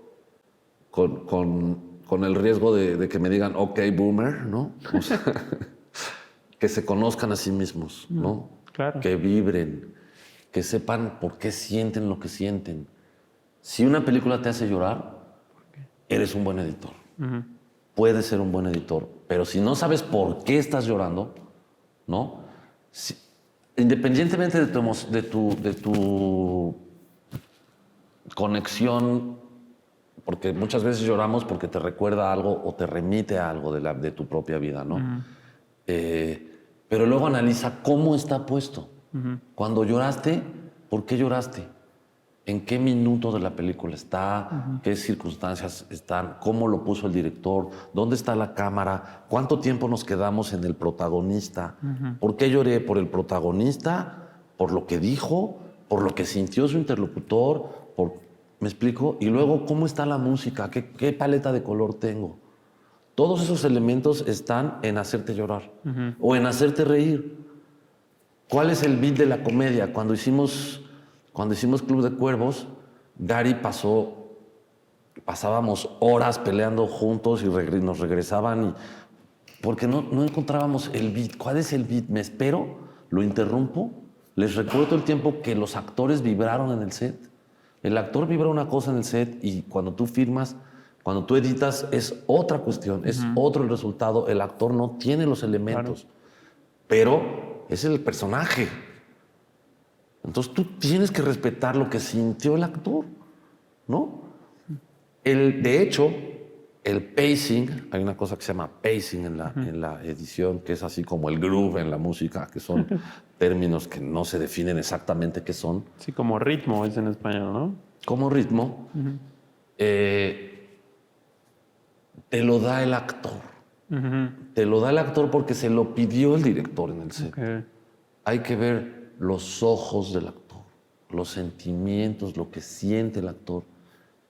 con el riesgo de que me digan, ok, boomer, ¿no? O sea, que se conozcan a sí mismos, ¿no? Claro. Que vibren, que sepan por qué sienten lo que sienten. Si una película te hace llorar, eres un buen editor. Puedes ser un buen editor, pero si no sabes por qué estás llorando, ¿no? Independientemente de tu conexión, porque muchas veces lloramos porque te recuerda algo o te remite a algo de tu propia vida, ¿no? Pero luego analiza cómo está puesto. Cuando lloraste, ¿por qué lloraste? ¿En qué minuto de la película está? ¿Qué circunstancias están? ¿Cómo lo puso el director? ¿Dónde está la cámara? ¿Cuánto tiempo nos quedamos en el protagonista? ¿Por qué lloré? ¿Por el protagonista? ¿Por lo que dijo? ¿Por lo que sintió su interlocutor? ¿Me explico? Y luego, ¿cómo está la música? ¿Qué paleta de color tengo? Todos esos elementos están en hacerte llorar o en hacerte reír. ¿Cuál es el beat de la comedia? Cuando hicimos Club de Cuervos, Gary pasábamos horas peleando juntos y nos regresaban porque no encontrábamos el beat. ¿Cuál es el beat? ¿Me espero? ¿Lo interrumpo? Les recuerdo todo el tiempo que los actores vibraron en el set. El actor vibra una cosa en el set y cuando tú firmas, cuando tú editas, es otra cuestión, es otro el resultado. El actor no tiene los elementos, pero es el personaje. Entonces tú tienes que respetar lo que sintió el actor, ¿no? De hecho, el pacing, hay una cosa que se llama pacing en la edición, que es así como el groove en la música, que son términos que no se definen exactamente qué son. Sí, como ritmo es en español, ¿no? Como ritmo, te lo da el actor. Te lo da el actor porque se lo pidió el director en el set. Okay. Hay que ver los ojos del actor, los sentimientos, lo que siente el actor.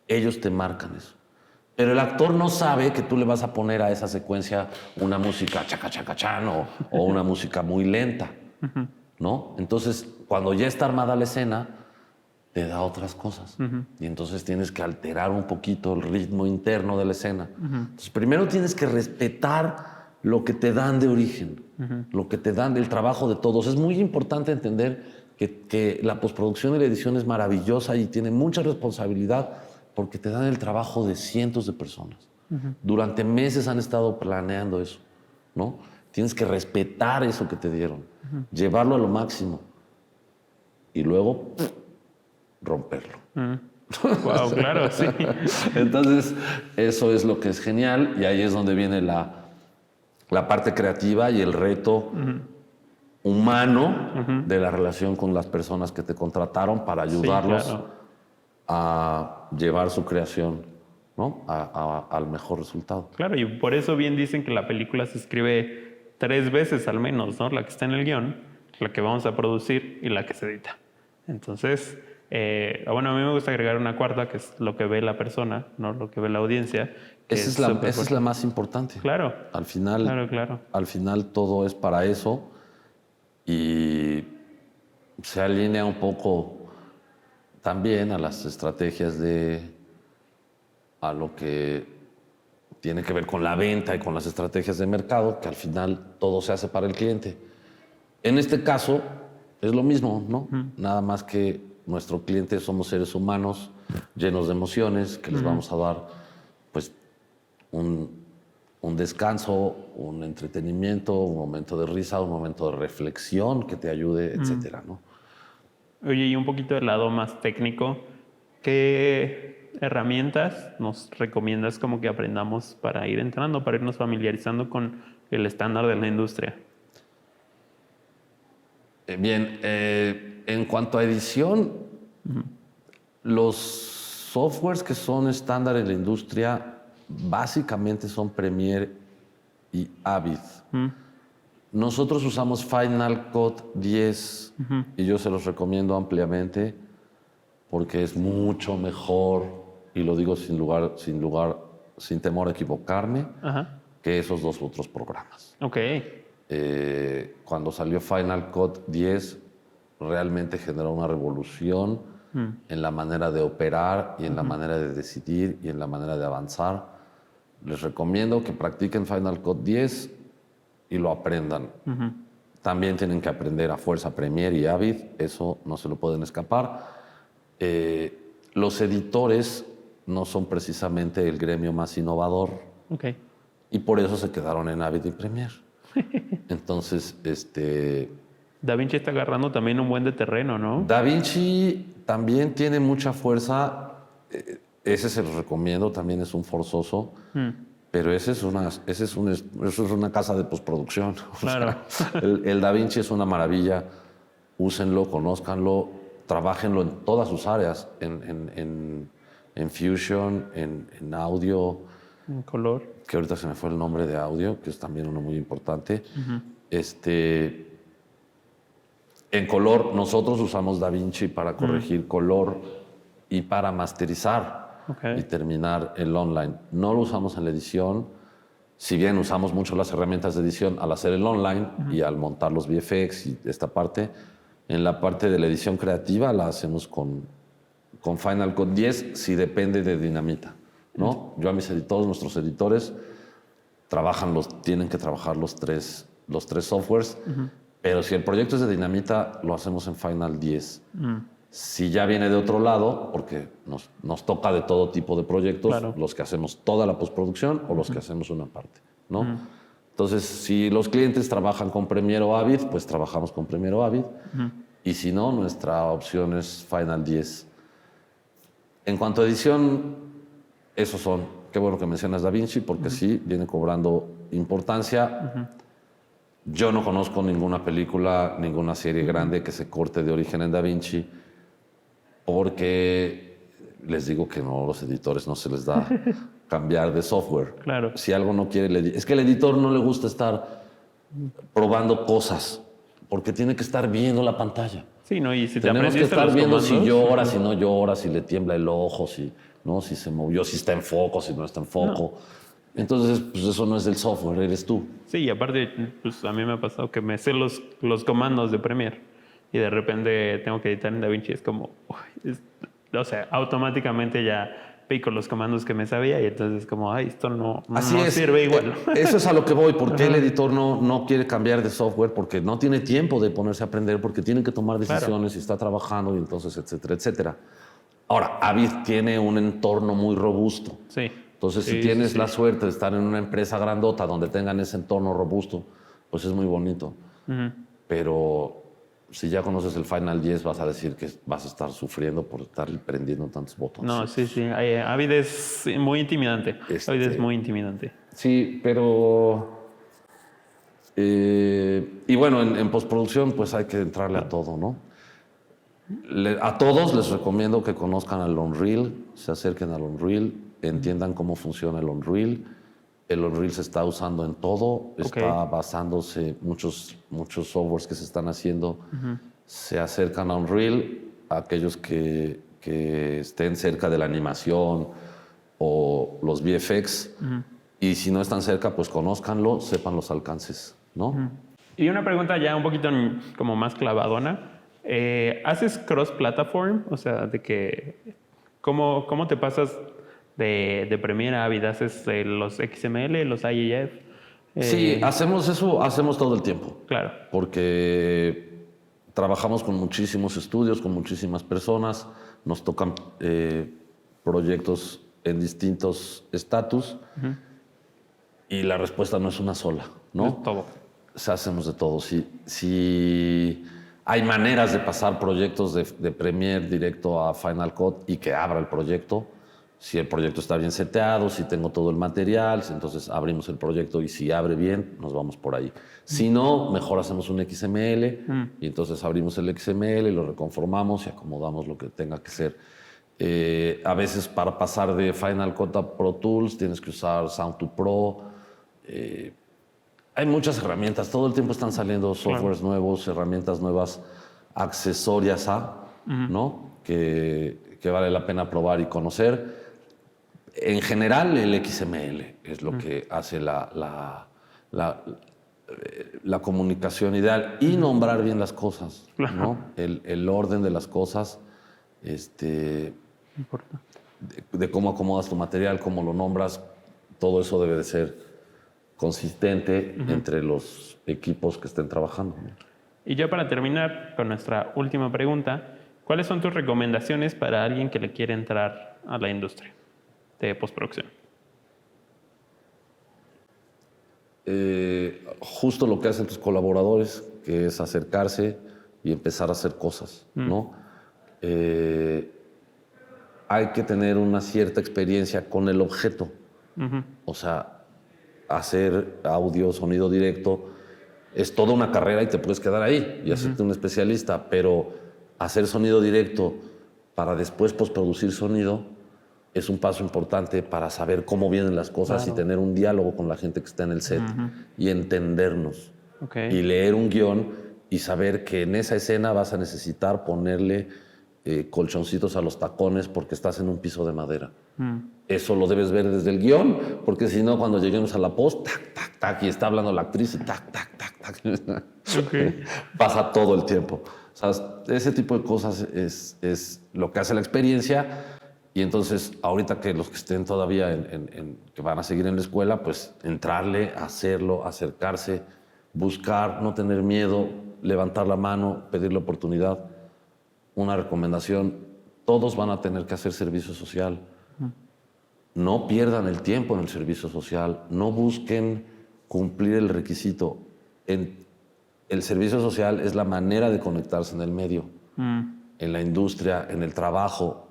Ellos te marcan eso. Pero el actor no sabe que tú le vas a poner a esa secuencia una música chaca chaca chan o una música muy lenta, ¿no? Entonces, cuando ya está armada la escena, te da otras cosas. Y entonces tienes que alterar un poquito el ritmo interno de la escena. Entonces, primero tienes que respetar lo que te dan de origen, lo que te dan del trabajo de todos. Es muy importante entender que la postproducción y la edición es maravillosa y tiene mucha responsabilidad porque te dan el trabajo de cientos de personas. Durante meses han estado planeando eso, ¿no? Tienes que respetar eso que te dieron, llevarlo a lo máximo y luego romperlo. Wow, claro, sí. Entonces, eso es lo que es genial y ahí es donde viene la parte creativa y el reto humano de la relación con las personas que te contrataron para ayudarlos. Sí, claro. A llevar su creación, ¿no? al mejor resultado. Claro, y por eso bien dicen que la película se escribe 3 veces al menos, ¿no? La que está en el guión. la que vamos a producir y la que se edita. Entonces, bueno, a mí me gusta agregar una cuarta, que es lo que ve la persona, no lo que ve la audiencia. Esa es la más importante. Claro. Al final, Claro. al final todo es para eso y se alinea un poco también a las estrategias a lo que tiene que ver con la venta y con las estrategias de mercado, que al final todo se hace para el cliente. En este caso es lo mismo, ¿no? Nada más que nuestro cliente somos seres humanos llenos de emociones, que les vamos a dar pues un descanso, un entretenimiento, un momento de risa, un momento de reflexión que te ayude, etcétera, ¿no? Oye, y un poquito del lado más técnico, ¿qué herramientas nos recomiendas como que aprendamos para ir entrando, para irnos familiarizando con el estándar de la industria? Bien, en cuanto a edición, los softwares que son estándar en la industria básicamente son Premiere y Avid. Nosotros usamos Final Cut 10 y yo se los recomiendo ampliamente porque es mucho mejor, y lo digo sin temor a equivocarme, que esos dos otros programas. Ok. Cuando salió Final Cut 10, realmente generó una revolución en la manera de operar y en la manera de decidir y en la manera de avanzar. Les recomiendo que practiquen Final Cut 10 y lo aprendan. También tienen que aprender a fuerza Premiere y Avid, eso no se lo pueden escapar. Los editores no son precisamente el gremio más innovador y por eso se quedaron en Avid y Premiere. Entonces, DaVinci está agarrando también un buen de terreno, ¿no? DaVinci también tiene mucha fuerza. Ese se lo recomiendo, también es un forzoso. Pero esa es una casa de postproducción. Claro. O sea, el DaVinci es una maravilla. Úsenlo, conózcanlo, trabájenlo en todas sus áreas, en Fusion, en audio. En color. Que ahorita se me fue el nombre de audio, que es también uno muy importante. En color, nosotros usamos DaVinci para corregir color y para masterizar y terminar el online. No lo usamos en la edición, si bien usamos mucho las herramientas de edición al hacer el online y al montar los VFX y esta parte. En la parte de la edición creativa la hacemos con Final Cut 10 si depende de Dinamita, ¿no? Yo a nuestros editores tienen que trabajar los tres softwares, pero si el proyecto es de Dinamita, lo hacemos en Final 10. Si ya viene de otro lado, porque nos toca de todo tipo de proyectos, los que hacemos toda la postproducción o los que hacemos una parte, ¿no? Entonces, si los clientes trabajan con Premiere o Avid, pues trabajamos con Premiere o Avid. Y si no, nuestra opción es Final 10. En cuanto a edición, esos son. Qué bueno que mencionas DaVinci, porque sí, viene cobrando importancia. Yo no conozco ninguna película, ninguna serie grande que se corte de origen en DaVinci, porque les digo que no, los editores no se les da cambiar de software. Claro. Si algo no quiere, es que al editor no le gusta estar probando cosas, porque tiene que estar viendo la pantalla. Sí, ¿no? Y si tenemos que estar viendo si llora, si no llora, si le tiembla el ojo, si se movió, si está en foco, si no está en foco. Entonces, pues eso no es del software, eres tú. Sí, y aparte, pues a mí me ha pasado que me sé los comandos de Premiere y de repente tengo que editar en DaVinci. Es como, o sea, automáticamente ya pico los comandos que me sabía y entonces es como, ay, esto no sirve igual. Eso es a lo que voy. ¿Por qué el editor no quiere cambiar de software? Porque no tiene tiempo de ponerse a aprender, porque tiene que tomar decisiones y está trabajando y entonces, etcétera, etcétera. Ahora, Avid tiene un entorno muy robusto. Sí. Entonces, si tienes la suerte de estar en una empresa grandota donde tengan ese entorno robusto, pues es muy bonito. Pero si ya conoces el Final 10, vas a decir que vas a estar sufriendo por estar prendiendo tantos botones. No, sí. Avid es muy intimidante. Avid es muy intimidante. Sí, pero... y bueno, en postproducción pues hay que entrarle a todo, ¿no? A todos les recomiendo que conozcan el Unreal, se acerquen al Unreal, entiendan cómo funciona el Unreal El Unreal se está usando en todo, está basándose muchos softwares que se están haciendo, se acercan a Unreal, aquellos que estén cerca de la animación o los VFX, y si no están cerca, pues conózcanlo, sepan los alcances, ¿no? Y una pregunta ya un poquito como más clavadona. ¿Haces cross-platform? O sea, de que... ¿Cómo te pasas de Premiere a Avid? ¿Haces los XML, los IAF? Sí, hacemos eso, hacemos todo el tiempo. Claro. Porque trabajamos con muchísimos estudios, con muchísimas personas, nos tocan proyectos en distintos estatus y la respuesta no es una sola, ¿no? Es todo. O sea, hacemos de todo. Si hay maneras de pasar proyectos de Premiere directo a Final Cut y que abra el proyecto. Si el proyecto está bien seteado, si tengo todo el material, entonces abrimos el proyecto y si abre bien, nos vamos por ahí. Si no, mejor hacemos un XML y entonces abrimos el XML, lo reconformamos y acomodamos lo que tenga que ser. A veces para pasar de Final Cut a Pro Tools tienes que usar Sound2 Pro. Hay muchas herramientas, todo el tiempo están saliendo softwares nuevos, herramientas nuevas, accesorias ¿no? Que vale la pena probar y conocer. En general, el XML es lo que hace la comunicación ideal y nombrar bien las cosas, ¿no? El orden de las cosas, de cómo acomodas tu material, cómo lo nombras, todo eso debe de ser consistente entre los equipos que estén trabajando, ¿no? Y ya para terminar con nuestra última pregunta, ¿cuáles son tus recomendaciones para alguien que le quiere entrar a la industria de postproducción? Justo lo que hacen tus colaboradores, que es acercarse y empezar a hacer cosas, ¿no? Hay que tener una cierta experiencia con el objeto. O sea, hacer audio, sonido directo, es toda una carrera y te puedes quedar ahí y hacerte un especialista, pero hacer sonido directo para después postproducir sonido es un paso importante para saber cómo vienen las cosas y tener un diálogo con la gente que está en el set y entendernos. Y leer un guión y saber que en esa escena vas a necesitar ponerle colchoncitos a los tacones porque estás en un piso de madera. Eso lo debes ver desde el guión, porque si no, cuando lleguemos a la post, tac, tac, tac, y está hablando la actriz y tac, tac, tac, tac. Pasa todo el tiempo. O sea, ese tipo de cosas es lo que hace la experiencia. Y entonces, ahorita que los que estén todavía que van a seguir en la escuela, pues entrarle, hacerlo, acercarse, buscar, no tener miedo, levantar la mano, pedir la oportunidad. Una recomendación, todos van a tener que hacer servicio social. No pierdan el tiempo en el servicio social, no busquen cumplir el requisito. El servicio social es la manera de conectarse en el medio, en la industria, en el trabajo.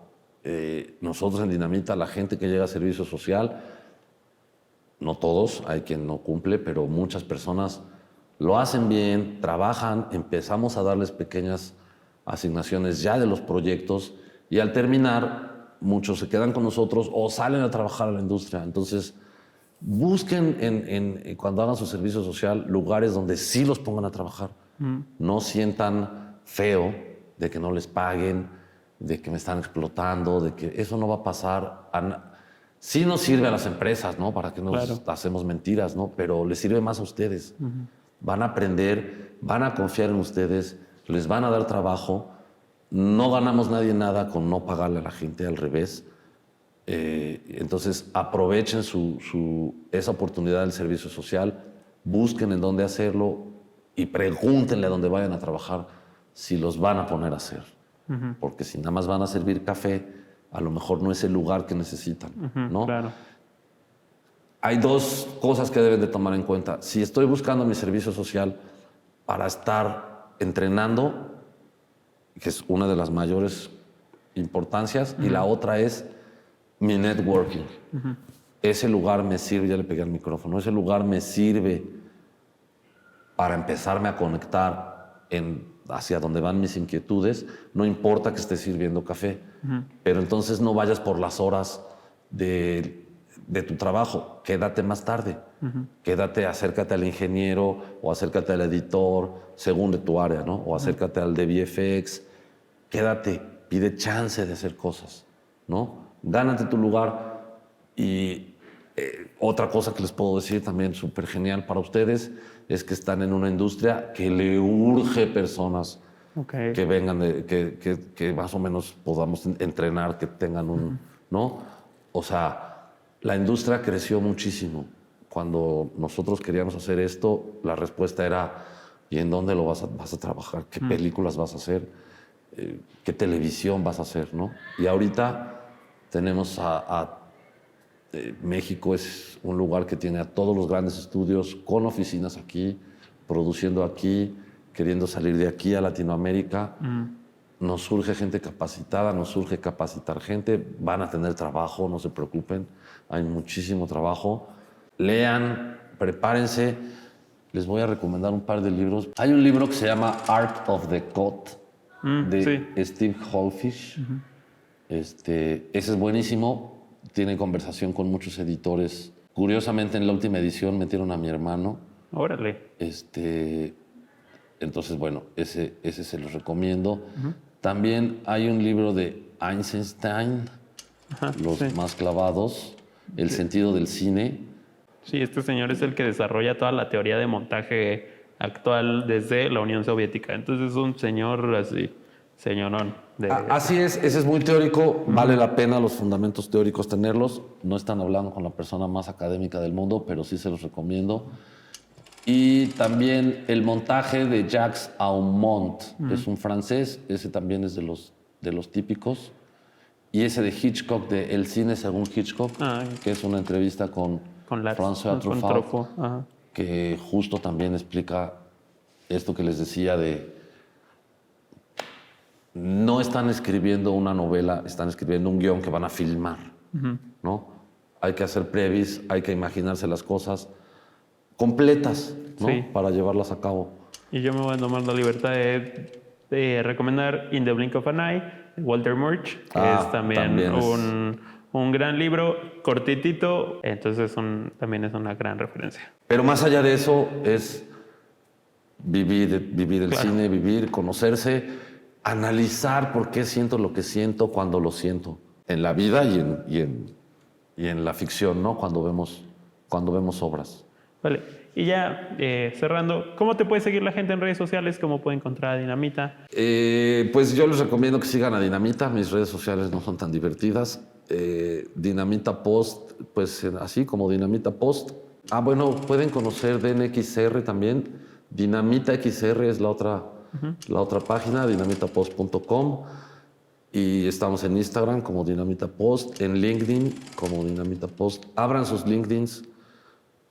Nosotros en Dinamita, la gente que llega a servicio social, no todos, hay quien no cumple, pero muchas personas lo hacen bien, trabajan, empezamos a darles pequeñas asignaciones ya de los proyectos y al terminar muchos se quedan con nosotros o salen a trabajar a la industria. Entonces busquen cuando hagan su servicio social lugares donde sí los pongan a trabajar. No sientan feo de que no les paguen, de que me están explotando, de que eso no va a pasar. Sí nos sirve a las empresas, ¿no? Para que nos hacemos mentiras, ¿no? Pero les sirve más a ustedes. Van a aprender, van a confiar en ustedes, les van a dar trabajo. No ganamos nadie nada con no pagarle a la gente, al revés. Entonces aprovechen esa oportunidad del servicio social, busquen en dónde hacerlo y pregúntenle a dónde vayan a trabajar si los van a poner a hacer. Porque si nada más van a servir café, a lo mejor no es el lugar que necesitan, ¿no? Claro. Hay dos cosas que deben de tomar en cuenta. Si estoy buscando mi servicio social para estar entrenando, que es una de las mayores importancias, y la otra es mi networking. Ese lugar me sirve, ya le pegué al micrófono, ese lugar me sirve para empezarme a conectar hacia donde van mis inquietudes. No importa que esté sirviendo café, pero entonces no vayas por las horas de de tu trabajo, quédate más tarde. Quédate, acércate al ingeniero o acércate al editor, según de tu área, ¿no? O acércate al de VFX. Quédate, pide chance de hacer cosas, ¿no? Gánate tu lugar. Y otra cosa que les puedo decir también súper genial para ustedes es que están en una industria que le urge personas que vengan, que más o menos podamos entrenar, que tengan un, ¿no? O sea, la industria creció muchísimo. Cuando nosotros queríamos hacer esto, la respuesta era, ¿y en dónde lo vas a trabajar? ¿Qué películas vas a hacer? ¿Qué televisión vas a hacer? ¿No? Y ahorita tenemos México es un lugar que tiene a todos los grandes estudios con oficinas aquí, produciendo aquí, queriendo salir de aquí a Latinoamérica. Nos surge gente capacitada, nos surge capacitar gente. Van a tener trabajo, no se preocupen. Hay muchísimo trabajo. Lean, prepárense. Les voy a recomendar un par de libros. Hay un libro que se llama Art of the Cut, de Steve Holfish. Ese es buenísimo. Tiene conversación con muchos editores. Curiosamente, en la última edición metieron a mi hermano. Órale. Entonces, bueno, ese se los recomiendo. También hay un libro de Eisenstein, Los más clavados, El sentido del cine. Sí, este señor es el que desarrolla toda la teoría de montaje actual desde la Unión Soviética. Entonces es un señor así, señorón. Así es, ese es muy teórico, vale la pena los fundamentos teóricos tenerlos. No están hablando con la persona más académica del mundo, pero sí se los recomiendo. Y también el montaje de Jacques Aumont, que es un francés, ese también es de los típicos. Y ese de Hitchcock, de El cine según Hitchcock, que es una entrevista con François Truffaut, que justo también explica esto que les decía de no están escribiendo una novela, están escribiendo un guión que van a filmar, ¿no? Hay que hacer previs, hay que imaginarse las cosas completas, ¿no? Para llevarlas a cabo. Y yo me voy a tomar la libertad de recomendar In the Blink of an Eye, de Walter Murch, que es también un gran libro, cortitito, entonces también es una gran referencia. Pero más allá de eso es vivir el cine, vivir, conocerse, analizar por qué siento lo que siento cuando lo siento, en la vida y en la ficción, ¿no? Cuando vemos obras. Vale, y ya cerrando, ¿cómo te puede seguir la gente en redes sociales? ¿Cómo puede encontrar a Dinamita? Pues yo les recomiendo que sigan a Dinamita. Mis redes sociales no son tan divertidas. Dinamita Post, pues así como Dinamita Post. Bueno, pueden conocer DNXR también. Dinamita XR es la otra página, dinamitapost.com. Y estamos en Instagram como Dinamita Post, en LinkedIn como Dinamita Post. Abran sus LinkedIns.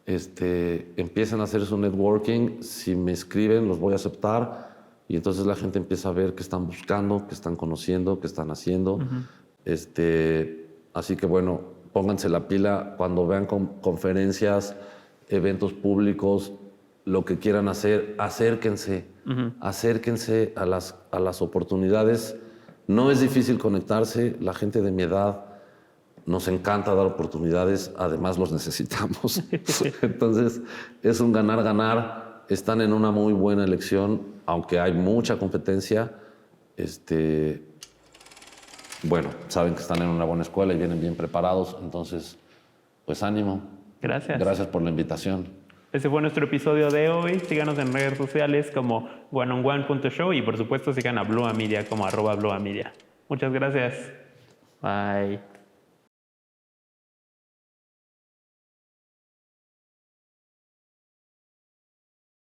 Empiecen a hacer su networking. Si me escriben, los voy a aceptar. Y entonces la gente empieza a ver qué están buscando, qué están conociendo, qué están haciendo. Así que bueno, pónganse la pila cuando vean conferencias, eventos públicos, lo que quieran hacer, acérquense. Acérquense a las oportunidades. No es difícil conectarse. La gente de mi edad nos encanta dar oportunidades, además los necesitamos. Entonces, es un ganar-ganar. Están en una muy buena elección, aunque hay mucha competencia. Bueno, saben que están en una buena escuela y vienen bien preparados. Entonces, pues ánimo. Gracias. Gracias por la invitación. Ese fue nuestro episodio de hoy. Síganos en redes sociales como oneonone.show y por supuesto sigan a Bloa Media como @bloamedia. Muchas gracias. Bye.